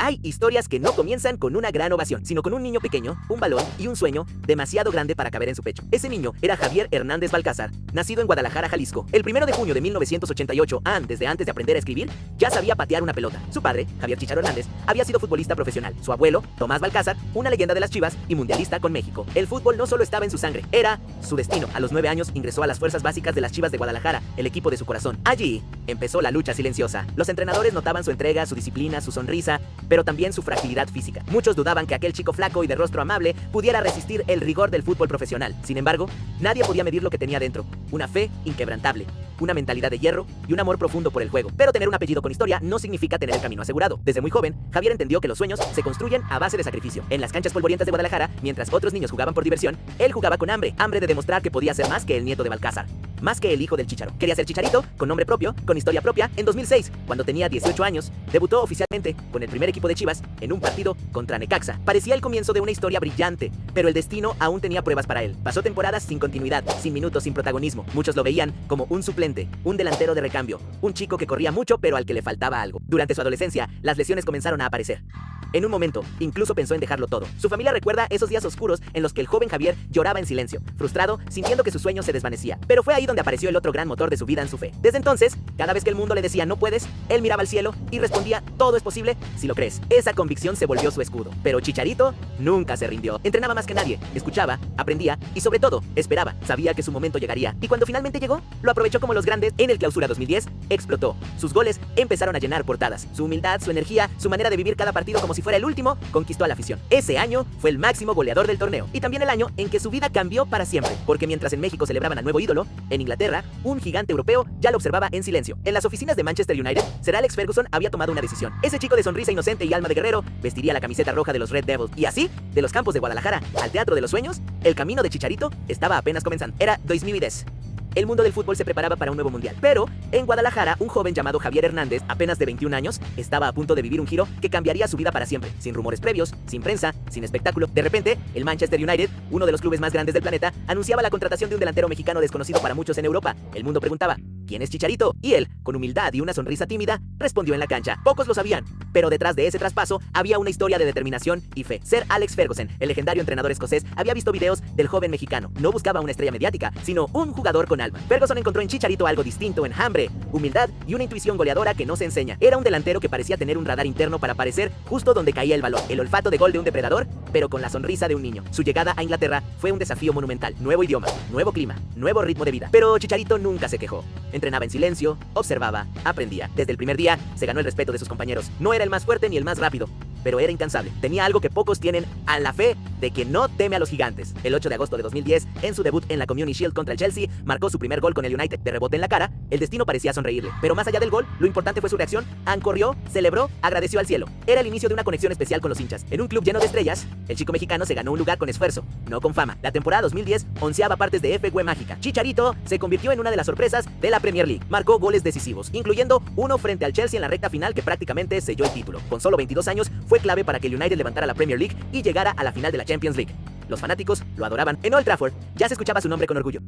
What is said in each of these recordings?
Hay historias que no comienzan con una gran ovación, sino con un niño pequeño, un balón y un sueño demasiado grande para caber en su pecho. Ese niño era Javier Hernández Balcázar, nacido en Guadalajara, Jalisco. El 1 de junio de 1988, desde antes de aprender a escribir, ya sabía patear una pelota. Su padre, Javier Chicharo Hernández, había sido futbolista profesional. Su abuelo, Tomás Balcázar, una leyenda de las Chivas y mundialista con México. El fútbol no solo estaba en su sangre, era su destino. A los 9 años ingresó a las fuerzas básicas de las Chivas de Guadalajara, el equipo de su corazón. Allí empezó la lucha silenciosa. Los entrenadores notaban su entrega, su disciplina, su sonrisa, pero también su fragilidad física. Muchos dudaban que aquel chico flaco y de rostro amable pudiera resistir el rigor del fútbol profesional. Sin embargo, nadie podía medir lo que tenía dentro. Una fe inquebrantable, una mentalidad de hierro y un amor profundo por el juego. Pero tener un apellido con historia no significa tener el camino asegurado. Desde muy joven, Javier entendió que los sueños se construyen a base de sacrificio. En las canchas polvorientas de Guadalajara, mientras otros niños jugaban por diversión, él jugaba con hambre de demostrar que podía ser más que el nieto de Balcázar, más que el hijo del Chicharo. Quería ser Chicharito, con nombre propio, con historia propia. En 2006, cuando tenía 18 años, debutó oficialmente con el primer equipo de Chivas en un partido contra Necaxa. Parecía el comienzo de una historia brillante, pero el destino aún tenía pruebas para él. Pasó temporadas sin continuidad, sin minutos, sin protagonismo. Muchos lo veían como un suplente, un delantero de recambio, un chico que corría mucho pero al que le faltaba algo. Durante su adolescencia, las lesiones comenzaron a aparecer. En un momento, incluso pensó en dejarlo todo. Su familia recuerda esos días oscuros en los que el joven Javier lloraba en silencio, frustrado, sintiendo que su sueño se desvanecía. Pero fue ahí donde apareció el otro gran motor de su vida en su fe. Desde entonces, cada vez que el mundo le decía no puedes, él miraba al cielo y respondía todo es posible si lo crees. Esa convicción se volvió su escudo. Pero Chicharito nunca se rindió. Entrenaba más que nadie, escuchaba, aprendía y sobre todo, esperaba. Sabía que su momento llegaría. Y cuando finalmente llegó, lo aprovechó como los grandes. En el Clausura 2010, explotó. Sus goles empezaron a llenar portadas. Su humildad, su energía, su manera de vivir cada partido como si fuera el último, conquistó a la afición. Ese año fue el máximo goleador del torneo. Y también el año en que su vida cambió para siempre. Porque mientras en México celebraban al nuevo ídolo, en Inglaterra, un gigante europeo ya lo observaba en silencio. En las oficinas de Manchester United, Sir Alex Ferguson había tomado una decisión. Ese chico de sonrisa inocente y alma de guerrero vestiría la camiseta roja de los Red Devils. Y así, de los campos de Guadalajara al Teatro de los Sueños, el camino de Chicharito estaba apenas comenzando. Era 2010. El mundo del fútbol se preparaba para un nuevo mundial. Pero, en Guadalajara, un joven llamado Javier Hernández, apenas de 21 años, estaba a punto de vivir un giro que cambiaría su vida para siempre. Sin rumores previos, sin prensa, sin espectáculo. De repente, el Manchester United, uno de los clubes más grandes del planeta, anunciaba la contratación de un delantero mexicano desconocido para muchos en Europa. El mundo preguntaba, ¿quién es Chicharito? Y él, con humildad y una sonrisa tímida, respondió en la cancha. Pocos lo sabían, pero detrás de ese traspaso había una historia de determinación y fe. Sir Alex Ferguson, el legendario entrenador escocés, había visto videos del joven mexicano. No buscaba una estrella mediática, sino un jugador con alma. Ferguson encontró en Chicharito algo distinto, en hambre, humildad y una intuición goleadora que no se enseña. Era un delantero que parecía tener un radar interno para aparecer justo donde caía el balón. El olfato de gol de un depredador, pero con la sonrisa de un niño. Su llegada a Inglaterra fue un desafío monumental. Nuevo idioma, nuevo clima, nuevo ritmo de vida. Pero Chicharito nunca se quejó. Entrenaba en silencio, observaba, aprendía. Desde el primer día se ganó el respeto de sus compañeros. No era el más fuerte ni el más rápido, pero era incansable. Tenía algo que pocos tienen, a la fe de que no teme a los gigantes. El 8 de agosto de 2010, en su debut en la Community Shield contra el Chelsea, marcó su primer gol con el United. De rebote en la cara, el destino parecía sonreírle. Pero más allá del gol, lo importante fue su reacción. Corrió, celebró, agradeció al cielo. Era el inicio de una conexión especial con los hinchas. En un club lleno de estrellas, el chico mexicano se ganó un lugar con esfuerzo, no con fama. La temporada 2010 onceaba partes de FW mágica. Chicharito se convirtió en una de las sorpresas de la Premier League. Marcó goles decisivos, incluyendo uno frente al Chelsea en la recta final que prácticamente selló el título. Con solo 22 años, fue clave para que el United levantara la Premier League y llegara a la final de la Champions League. Los fanáticos lo adoraban. En Old Trafford ya se escuchaba su nombre con orgullo.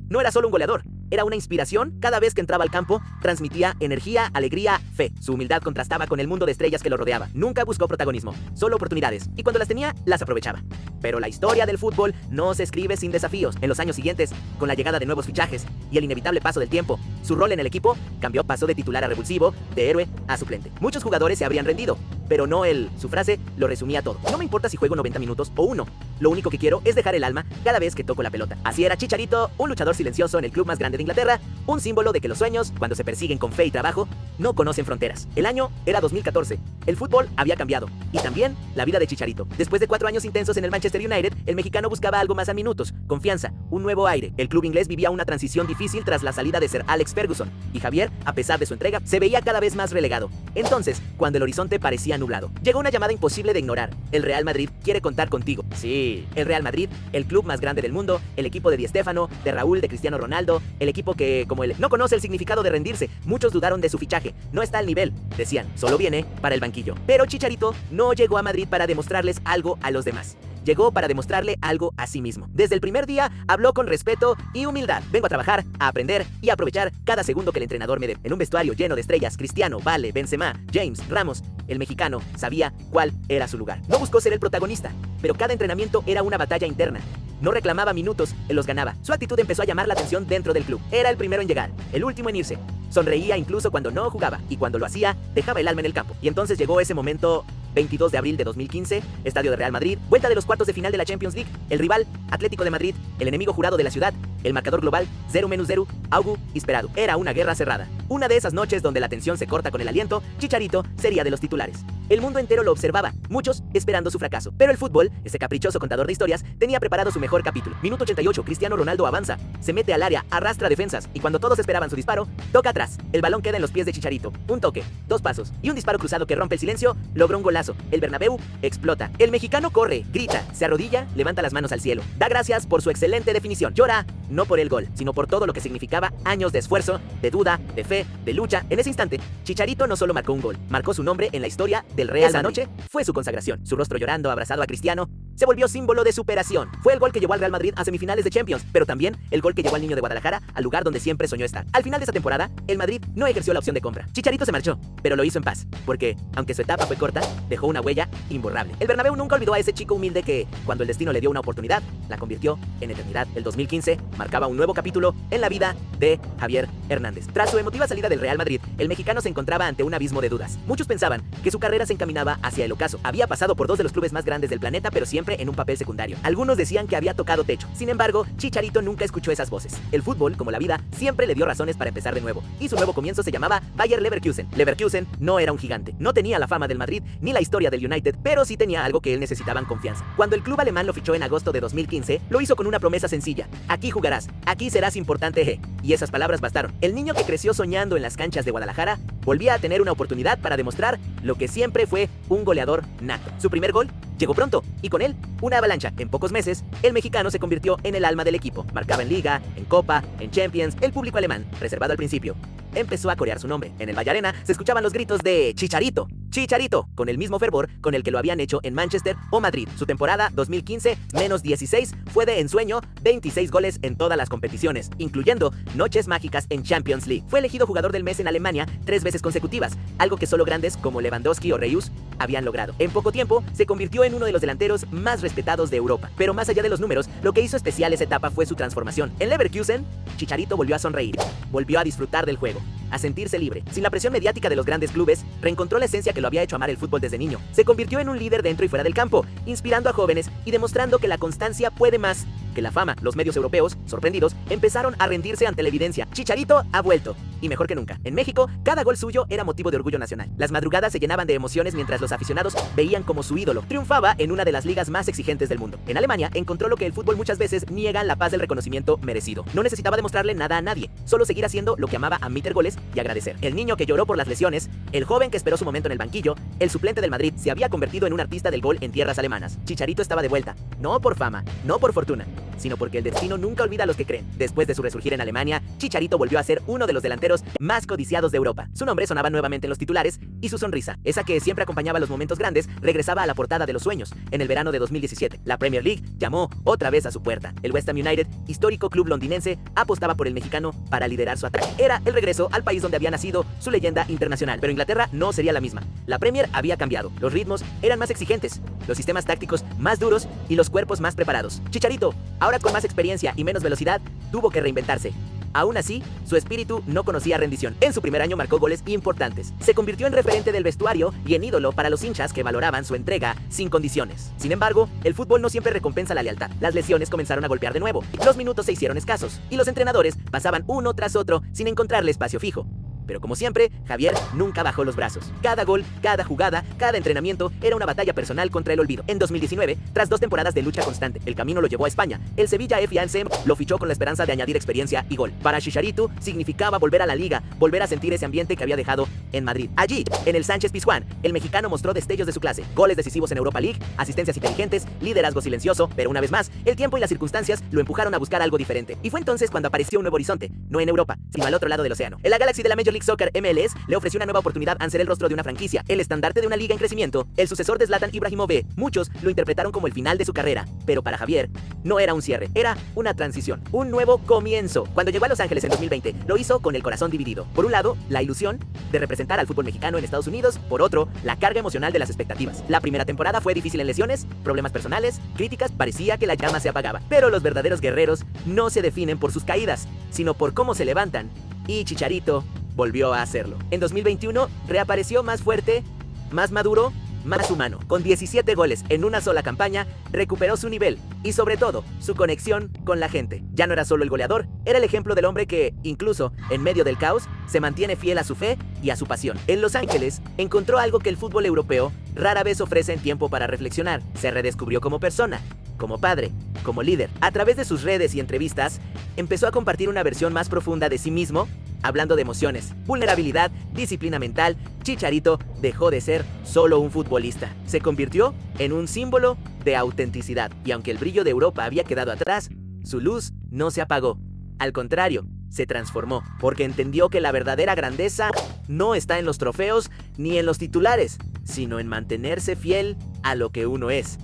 No era solo un goleador, era una inspiración. Cada vez que entraba al campo, transmitía energía, alegría, fe. Su humildad contrastaba con el mundo de estrellas que lo rodeaba. Nunca buscó protagonismo, solo oportunidades. Y cuando las tenía, las aprovechaba. Pero la historia del fútbol no se escribe sin desafíos. En los años siguientes, con la llegada de nuevos fichajes y el inevitable paso del tiempo, su rol en el equipo cambió. Pasó de titular a revulsivo, de héroe a suplente. Muchos jugadores se habrían rendido, pero no él. Su frase lo resumía todo. No me importa si juego 90 minutos o uno. Lo único que quiero es dejar el alma cada vez que toco la pelota. Así era Chicharito, un luchador silencioso en el club más grande de Inglaterra, un símbolo de que los sueños, cuando se persiguen con fe y trabajo, no conocen fronteras. El año era 2014. El fútbol había cambiado. Y también la vida de Chicharito. Después de 4 años intensos en el Manchester United, el mexicano buscaba algo más a minutos, confianza, un nuevo aire. El club inglés vivía una transición difícil tras la salida de Sir Alex Ferguson. Y Javier, a pesar de su entrega, se veía cada vez más relegado. Entonces, cuando el horizonte parecía nublado, llegó una llamada imposible de ignorar. El Real Madrid quiere contar contigo. Sí, el Real Madrid, el club más grande del mundo, el equipo de Di Stéfano, de Raúl, de Cristiano Ronaldo, el equipo que, como él, no conoce el significado de rendirse. Muchos dudaron de su fichaje. No está al nivel, decían, solo viene para el banquillo. Pero Chicharito no llegó a Madrid para demostrarles algo a los demás. llegó para demostrarle algo a sí mismo. Desde el primer día habló con respeto y humildad. Vengo a trabajar, a aprender y a aprovechar cada segundo que el entrenador me dé. En un vestuario lleno de estrellas, Cristiano, Vale, Benzema, James, Ramos, el mexicano sabía cuál era su lugar. No buscó ser el protagonista, pero cada entrenamiento era una batalla interna. No reclamaba minutos, él los ganaba. Su actitud empezó a llamar la atención dentro del club. Era el primero en llegar, el último en irse. Sonreía incluso cuando no jugaba, y cuando lo hacía, dejaba el alma en el campo. Y entonces llegó ese momento. 22 de abril de 2015, estadio de Real Madrid, vuelta de los cuartos de final de la Champions League, el rival, Atlético de Madrid, el enemigo jurado de la ciudad, el marcador global, 0-0, Augu, esperado. Era una guerra cerrada. Una de esas noches donde la tensión se corta con el aliento, Chicharito sería de los titulares. El mundo entero lo observaba, muchos esperando su fracaso. Pero el fútbol, ese caprichoso contador de historias, tenía preparado su mejor capítulo. Minuto 88, Cristiano Ronaldo avanza, se mete al área, arrastra defensas, y cuando todos esperaban su disparo, toca atrás. El balón queda en los pies de Chicharito. Un toque, dos pasos, y un disparo cruzado que rompe el silencio, logró un golazo. El Bernabéu explota. El mexicano corre, grita, se arrodilla, levanta las manos al cielo. Da gracias por su excelente definición. Llora, no por el gol, sino por todo lo que significaba años de esfuerzo, de duda, de fe, de lucha. En ese instante, Chicharito no solo marcó un gol, marcó su nombre en la historia del Real Madrid. Esa noche fue su consagración. Su rostro llorando, abrazado a Cristiano, se volvió símbolo de superación. Fue el gol que llevó al Real Madrid a semifinales de Champions, pero también el gol que llevó al niño de Guadalajara al lugar donde siempre soñó estar. Al final de esa temporada, el Madrid no ejerció la opción de compra. Chicharito se marchó, pero lo hizo en paz, porque, aunque su etapa fue corta, dejó una huella imborrable. El Bernabéu nunca olvidó a ese chico humilde que, cuando el destino le dio una oportunidad, la convirtió en eternidad. El 2015 marcaba un nuevo capítulo en la vida de Javier Hernández. Tras su emotiva salida del Real Madrid, el mexicano se encontraba ante un abismo de dudas. Muchos pensaban que su carrera se encaminaba hacia el ocaso. Había pasado por dos de los clubes más grandes del planeta, pero siempre en un papel secundario. Algunos decían que había tocado techo. Sin embargo, Chicharito nunca escuchó esas voces. El fútbol, como la vida, siempre le dio razones para empezar de nuevo. Y su nuevo comienzo se llamaba Bayer Leverkusen. Leverkusen no era un gigante. No tenía la fama del Madrid ni la historia del United, pero sí tenía algo que él necesitaba: confianza. Cuando el club alemán lo fichó en agosto de 2015, lo hizo con una promesa sencilla: aquí jugarás, aquí serás importante. Y esas palabras bastaron. El niño que creció soñando en las canchas de Guadalajara volvía a tener una oportunidad para demostrar lo que siempre fue un goleador nato. Su primer gol llegó pronto, y con él, una avalancha. En pocos meses, el mexicano se convirtió en el alma del equipo. Marcaba en Liga, en Copa, en Champions. El público alemán, reservado al principio, empezó a corear su nombre. En el Valle Arena se escuchaban los gritos de Chicharito, Chicharito, con el mismo fervor con el que lo habían hecho en Manchester o Madrid. Su temporada 2015, -16, fue de ensueño: 26 goles en todas las competiciones, incluyendo noches mágicas en Champions League. Fue elegido jugador del mes en Alemania 3 veces consecutivas, algo que solo grandes como Lewandowski o Reus habían logrado. En poco tiempo, se convirtió en uno de los delanteros más respetados de Europa. Pero más allá de los números, lo que hizo especial esa etapa fue su transformación. En Leverkusen, Chicharito volvió a sonreír, volvió a disfrutar del juego, a sentirse libre. Sin la presión mediática de los grandes clubes, reencontró la esencia que lo había hecho amar el fútbol desde niño. Se convirtió en un líder dentro y fuera del campo, inspirando a jóvenes y demostrando que la constancia puede más que la fama. Los medios europeos, sorprendidos, empezaron a rendirse ante la evidencia. Chicharito ha vuelto, y mejor que nunca. En México, cada gol suyo era motivo de orgullo nacional. Las madrugadas se llenaban de emociones mientras los aficionados veían como su ídolo triunfaba en una de las ligas más exigentes del mundo. En Alemania, encontró lo que el fútbol muchas veces niega: la paz del reconocimiento merecido. No necesitaba demostrarle nada a nadie, solo seguir haciendo lo que amaba: a meter goles y agradecer. El niño que lloró por las lesiones, el joven que esperó su momento en el banquillo, el suplente del Madrid, se había convertido en un artista del gol en tierras alemanas. Chicharito estaba de vuelta, no por fama, no por fortuna, sino porque el destino nunca olvida a los que creen. Después de su resurgir en Alemania, Chicharito volvió a ser uno de los delanteros más codiciados de Europa. Su nombre sonaba nuevamente en los titulares, y su sonrisa, esa que siempre acompañaba los momentos grandes, regresaba a la portada de los sueños. En el verano de 2017, la Premier League llamó otra vez a su puerta. El West Ham United, histórico club londinense, apostaba por el mexicano para liderar su ataque. Era el regreso al país donde había nacido su leyenda internacional. Pero Inglaterra no sería la misma. La Premier había cambiado. Los ritmos eran más exigentes, los sistemas tácticos más duros y los cuerpos más preparados. Chicharito, ahora con más experiencia y menos velocidad, tuvo que reinventarse. Aún así, su espíritu no conocía rendición. En su primer año marcó goles importantes. Se convirtió en referente del vestuario y en ídolo para los hinchas que valoraban su entrega sin condiciones. Sin embargo, el fútbol no siempre recompensa la lealtad. Las lesiones comenzaron a golpear de nuevo. Los minutos se hicieron escasos y los entrenadores pasaban uno tras otro sin encontrarle espacio fijo. Pero como siempre, Javier nunca bajó los brazos. Cada gol, cada jugada, cada entrenamiento era una batalla personal contra el olvido. En 2019, tras 2 temporadas de lucha constante, el camino lo llevó a España. El Sevilla FC lo fichó con la esperanza de añadir experiencia y gol. Para Chicharito significaba volver a la liga, volver a sentir ese ambiente que había dejado en Madrid. Allí, en el Sánchez Pizjuán, el mexicano mostró destellos de su clase: goles decisivos en Europa League, asistencias inteligentes, liderazgo silencioso, pero una vez más, el tiempo y las circunstancias lo empujaron a buscar algo diferente. Y fue entonces cuando apareció un nuevo horizonte, no en Europa, sino al otro lado del océano. En la Galaxy de la Major Major League Soccer MLS le ofreció una nueva oportunidad al ser el rostro de una franquicia, el estandarte de una liga en crecimiento, el sucesor de Zlatan Ibrahimovic. Muchos lo interpretaron como el final de su carrera, pero para Javier no era un cierre, era una transición, un nuevo comienzo. Cuando llegó a Los Ángeles en 2020, lo hizo con el corazón dividido. Por un lado, la ilusión de representar al fútbol mexicano en Estados Unidos, por otro, la carga emocional de las expectativas. La primera temporada fue difícil en lesiones, problemas personales, críticas, parecía que la llama se apagaba. Pero los verdaderos guerreros no se definen por sus caídas, sino por cómo se levantan. Y Chicharito volvió a hacerlo. En 2021 reapareció más fuerte, más maduro, más humano. Con 17 goles en una sola campaña, recuperó su nivel y sobre todo, su conexión con la gente. Ya no era solo el goleador, era el ejemplo del hombre que, incluso en medio del caos, se mantiene fiel a su fe y a su pasión. En Los Ángeles, encontró algo que el fútbol europeo rara vez ofrece en tiempo para reflexionar. Se redescubrió como persona, como padre, como líder. A través de sus redes y entrevistas, empezó a compartir una versión más profunda de sí mismo, hablando de emociones, vulnerabilidad, disciplina mental. Chicharito dejó de ser solo un futbolista. Se convirtió en un símbolo de autenticidad. Y aunque el brillo de Europa había quedado atrás, su luz no se apagó. Al contrario, se transformó, porque entendió que la verdadera grandeza no está en los trofeos ni en los titulares, sino en mantenerse fiel a lo que uno es.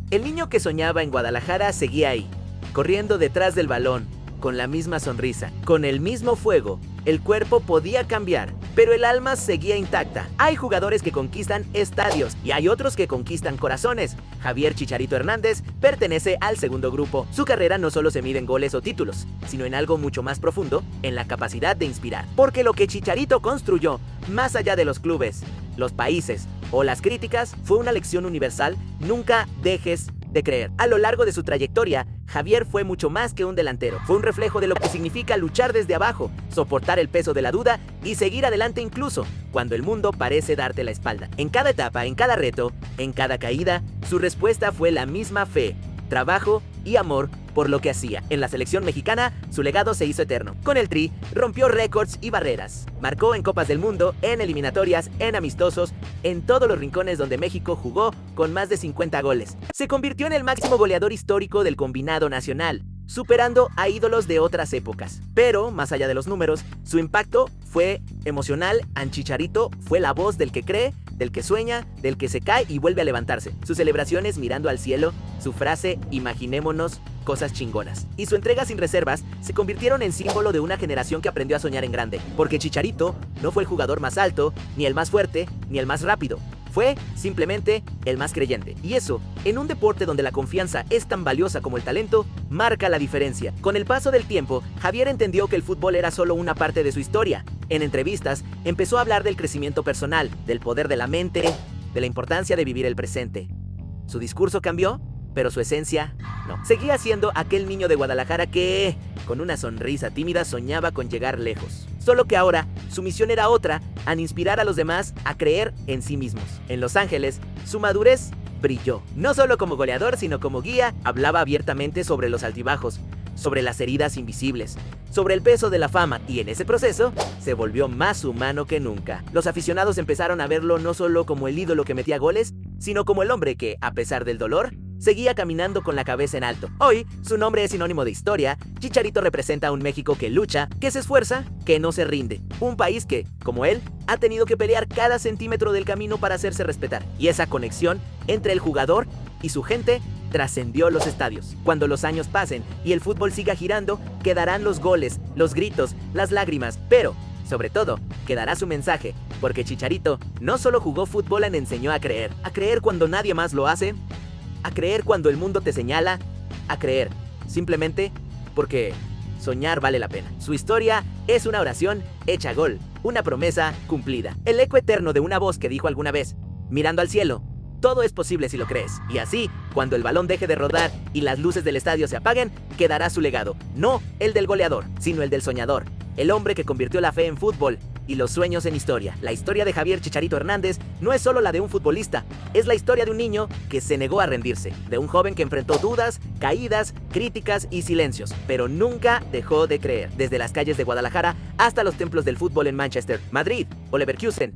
El niño que soñaba en Guadalajara seguía ahí, corriendo detrás del balón, con la misma sonrisa, con el mismo fuego. El cuerpo podía cambiar, pero el alma seguía intacta. Hay jugadores que conquistan estadios y hay otros que conquistan corazones. Javier Chicharito Hernández pertenece al segundo grupo. Su carrera no solo se mide en goles o títulos, sino en algo mucho más profundo, en la capacidad de inspirar. Porque lo que Chicharito construyó, más allá de los clubes, los países o las críticas, fue una lección universal: nunca dejes de creer. A lo largo de su trayectoria, Javier fue mucho más que un delantero. Fue un reflejo de lo que significa luchar desde abajo, soportar el peso de la duda y seguir adelante incluso cuando el mundo parece darte la espalda. En cada etapa, en cada reto, en cada caída, su respuesta fue la misma: fe, trabajo y amor por lo que hacía. En la selección mexicana, su legado se hizo eterno. Con el Tri, rompió récords y barreras. Marcó en Copas del Mundo, en eliminatorias, en amistosos, en todos los rincones donde México jugó, con más de 50 goles. Se convirtió en el máximo goleador histórico del combinado nacional, superando a ídolos de otras épocas. Pero, más allá de los números, su impacto fue emocional. Chicharito fue la voz del que cree, del que sueña, del que se cae y vuelve a levantarse. Sus celebraciones mirando al cielo, su frase "imaginémonos cosas chingonas" y su entrega sin reservas se convirtieron en símbolo de una generación que aprendió a soñar en grande. Porque Chicharito no fue el jugador más alto, ni el más fuerte, ni el más rápido. Fue simplemente el más creyente. Y eso, en un deporte donde la confianza es tan valiosa como el talento, marca la diferencia. Con el paso del tiempo, Javier entendió que el fútbol era solo una parte de su historia. En entrevistas, empezó a hablar del crecimiento personal, del poder de la mente, de la importancia de vivir el presente. Su discurso cambió, pero su esencia no. Seguía siendo aquel niño de Guadalajara que, con una sonrisa tímida, soñaba con llegar lejos. Solo que ahora, su misión era otra: al inspirar a los demás a creer en sí mismos. En Los Ángeles, su madurez brilló. No solo como goleador, sino como guía. Hablaba abiertamente sobre los altibajos, sobre las heridas invisibles, sobre el peso de la fama, y en ese proceso se volvió más humano que nunca. Los aficionados empezaron a verlo no solo como el ídolo que metía goles, sino como el hombre que, a pesar del dolor, seguía caminando con la cabeza en alto. Hoy, su nombre es sinónimo de historia. Chicharito representa a un México que lucha, que se esfuerza, que no se rinde. Un país que, como él, ha tenido que pelear cada centímetro del camino para hacerse respetar. Y esa conexión entre el jugador y su gente trascendió los estadios. Cuando los años pasen y el fútbol siga girando, quedarán los goles, los gritos, las lágrimas, pero, sobre todo, quedará su mensaje, porque Chicharito no solo jugó fútbol, enseñó a creer cuando nadie más lo hace, a creer cuando el mundo te señala, a creer simplemente porque soñar vale la pena. Su historia es una oración hecha gol, una promesa cumplida, el eco eterno de una voz que dijo alguna vez, mirando al cielo: todo es posible si lo crees. Y así, cuando el balón deje de rodar y las luces del estadio se apaguen, quedará su legado, no el del goleador, sino el del soñador, el hombre que convirtió la fe en fútbol y los sueños en historia. La historia de Javier Chicharito Hernández no es solo la de un futbolista, es la historia de un niño que se negó a rendirse, de un joven que enfrentó dudas, caídas, críticas y silencios, pero nunca dejó de creer. Desde las calles de Guadalajara hasta los templos del fútbol en Manchester, Madrid o Leverkusen,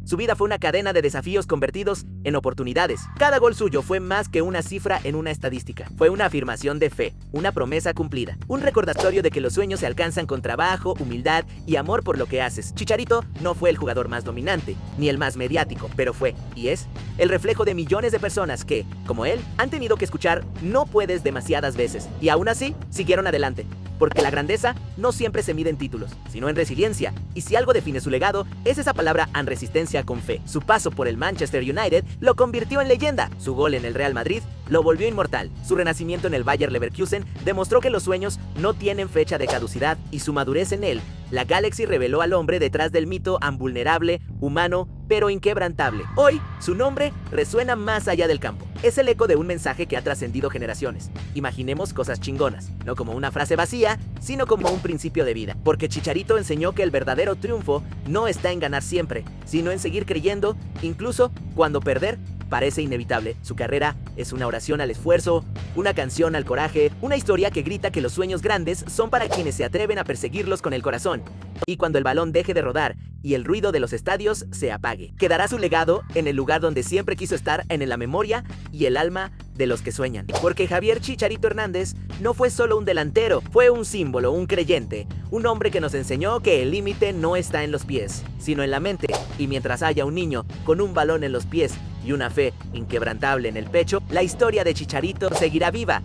Su vida fue una cadena de desafíos convertidos en oportunidades. Cada gol suyo fue más que una cifra en una estadística. Fue una afirmación de fe, una promesa cumplida, un recordatorio de que los sueños se alcanzan con trabajo, humildad y amor por lo que haces. Chicharito no fue el jugador más dominante, ni el más mediático, pero fue, y es, el reflejo de millones de personas que, como él, han tenido que escuchar "no puedes" demasiadas veces, y aún así, siguieron adelante. Porque la grandeza no siempre se mide en títulos, sino en resiliencia, y si algo define su legado, es esa palabra en resistencia con fe. Su paso por el Manchester United lo convirtió en leyenda, su gol en el Real Madrid lo volvió inmortal, su renacimiento en el Bayer Leverkusen demostró que los sueños no tienen fecha de caducidad, y su madurez en él, la Galaxy reveló al hombre detrás del mito invulnerable, humano, pero inquebrantable. Hoy, su nombre resuena más allá del campo. Es el eco de un mensaje que ha trascendido generaciones. Imaginemos cosas chingonas, no como una frase vacía, sino como un principio de vida. Porque Chicharito enseñó que el verdadero triunfo no está en ganar siempre, sino en seguir creyendo, incluso cuando perder parece inevitable. Su carrera es una oración al esfuerzo, una canción al coraje, una historia que grita que los sueños grandes son para quienes se atreven a perseguirlos con el corazón. Y cuando el balón deje de rodar y el ruido de los estadios se apague, quedará su legado en el lugar donde siempre quiso estar, en la memoria y el alma de los que sueñan. Porque Javier Chicharito Hernández no fue solo un delantero, fue un símbolo, un creyente, un hombre que nos enseñó que el límite no está en los pies, sino en la mente. Y mientras haya un niño con un balón en los pies y una fe inquebrantable en el pecho, la historia de Chicharito seguirá viva.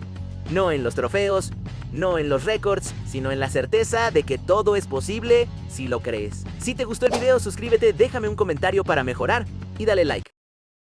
No en los trofeos, no en los récords, sino en la certeza de que todo es posible si lo crees. Si te gustó el video, suscríbete, déjame un comentario para mejorar y dale like.